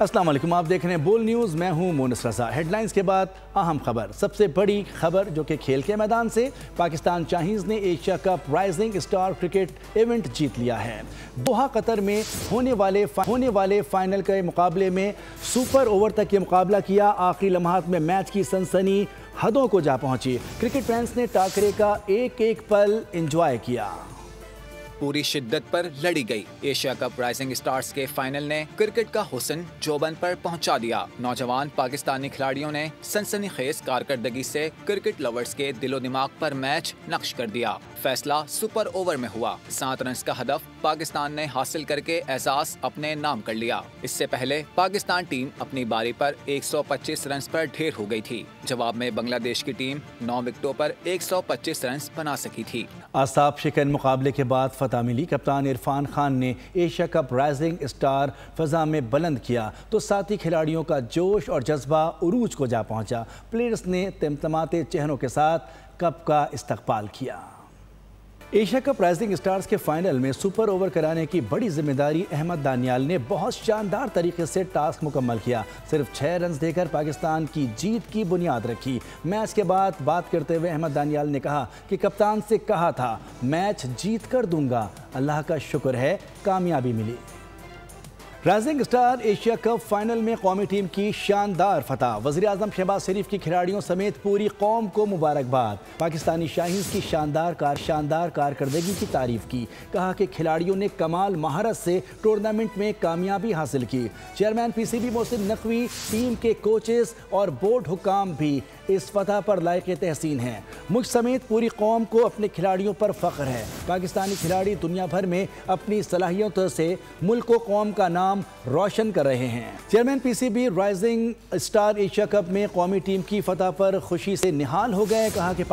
अस्सलाम वालेकुम, आप देख रहे हैं बोल न्यूज़। मैं हूं मोनिस रजा। हेडलाइंस के बाद अहम खबर। सबसे बड़ी खबर जो कि खेल के मैदान से, पाकिस्तान शाहीन्स ने Asia cup rising star cricket event जीत लिया है। दोहा कतर में होने वाले फाइनल के मुकाबले में सुपर ओवर तक ये मुकाबला किया। आखिरी लम्हात में मैच की सनसनी हदों को जा पहुंची। क्रिकेट फैंस ने टाकरे का एक एक पल एंजॉय किया। पूरी शिद्दत पर लड़ी गई एशिया कप राइजिंग स्टार्स के फाइनल ने क्रिकेट का हुस्न जोबन पर पहुंचा दिया। नौजवान पाकिस्तानी खिलाड़ियों ने सनसनीखेज कारकर्दगी से क्रिकेट लवर्स के दिलो दिमाग पर मैच नक्श कर दिया। फैसला सुपर ओवर में हुआ। 7 रन का हदफ पाकिस्तान ने हासिल करके एजाज अपने नाम कर लिया। इससे पहले पाकिस्तान टीम अपनी बारी पर 125 रन पर ढेर हो गई थी। जवाब में बांग्लादेश की टीम 9 विकेटों पर 125 रन बना सकी थी। आसाब शिकन मुकाबले के बाद फतह मिली। कप्तान इरफान खान ने एशिया कप राइजिंग स्टार फजा में बुलंद किया तो साथी खिलाड़ियों का जोश और जज्बा उरूज को जा पहुंचा। प्लेयर्स ने तिमतमाते चेहरों के साथ कप का इस्तकबाल किया। एशिया कप राइजिंग स्टार्स के फाइनल में सुपर ओवर कराने की बड़ी जिम्मेदारी अहमद दानियाल ने बहुत शानदार तरीके से टास्क मुकम्मल किया। सिर्फ 6 रन देकर पाकिस्तान की जीत की बुनियाद रखी। मैच के बाद बात करते हुए अहमद दानियाल ने कहा कि कप्तान से कहा था मैच जीत कर दूंगा, अल्लाह का शुक्र है कामयाबी मिली। Rising star Asia cup final में कौमी टीम की शानदार फतह। वज़ीर-ए-आज़म शहबाज शरीफ की खिलाड़ियों समेत पूरी कौम को मुबारकबाद। पाकिस्तानी शाहीन्स की शानदार कारकर्दगी की तारीफ की। कहा कि खिलाड़ियों ने कमाल महारत से टूर्नामेंट में कामयाबी हासिल की। Chairman PCB Mohsin Naqvi, team के कोचेस और बोर्ड हुकाम भी इस फतह पर लायक तहसीन हैं। मुल्क समेत पूरी कौम को अपने खिलाड़ियों पर फख्र है। पाकिस्तानी खिलाड़ी दुनिया भर में अपनी सलाहियतों से मुल्क व कौम का नाम रोशन कर रहे हैं। Chairman PCB rising star Asia cup में कौमी टीम की फतह पर खुशी से निहाल हो गए। कहा कि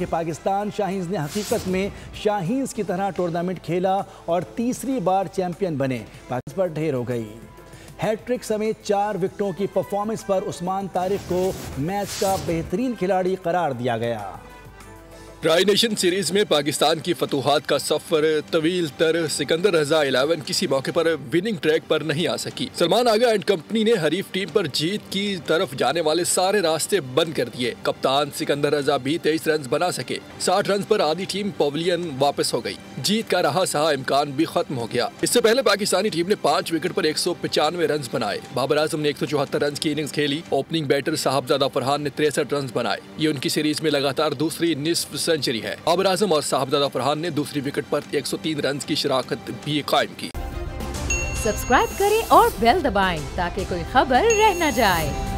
पाकिस्तान शाहीन्स ने हकीकत में शाहीन्स की तरह टूर्नामेंट खेला और तीसरी बार चैंपियन बने। पाकिस्तान पर ढेर हो गई। हैट्रिक समेत 4 विकेटों की परफॉर्मेंस पर उस्मान तारिक को मैच का बेहतरीन खिलाड़ी करार दिया गया। ट्राई नेशन सीरीज में पाकिस्तान की फतूहात का सफर तवील तर। सिकंदर रजा 11 किसी मौके पर विनिंग ट्रैक पर नहीं आ सकी। सलमान आगा एंड कंपनी ने हरीफ टीम पर जीत की तरफ जाने वाले सारे रास्ते बंद कर दिए। कप्तान सिकंदर रजा भी 23 रन बना सके। 60 रन पर आधी टीम पवेलियन वापस हो गई। जीत का रहा सहा इम्कान भी खत्म हो गया। इससे पहले पाकिस्तानी टीम ने 5 विकेट पर 195 रन बनाए। बाबर आजम ने 174 रन की इनिंग्स खेली। ओपनिंग बैटर साहबजादा फरहान ने 63 रन बनाए। ये उनकी सीरीज में लगातार दूसरी निस्फ सेंचुरी है। बाबर आजम और साहबजादा फरहान ने दूसरी विकेट पर 103 रन की शराकत भी कायम की। सब्सक्राइब करें और बेल दबाएं ताकि कोई खबर रह न जाए।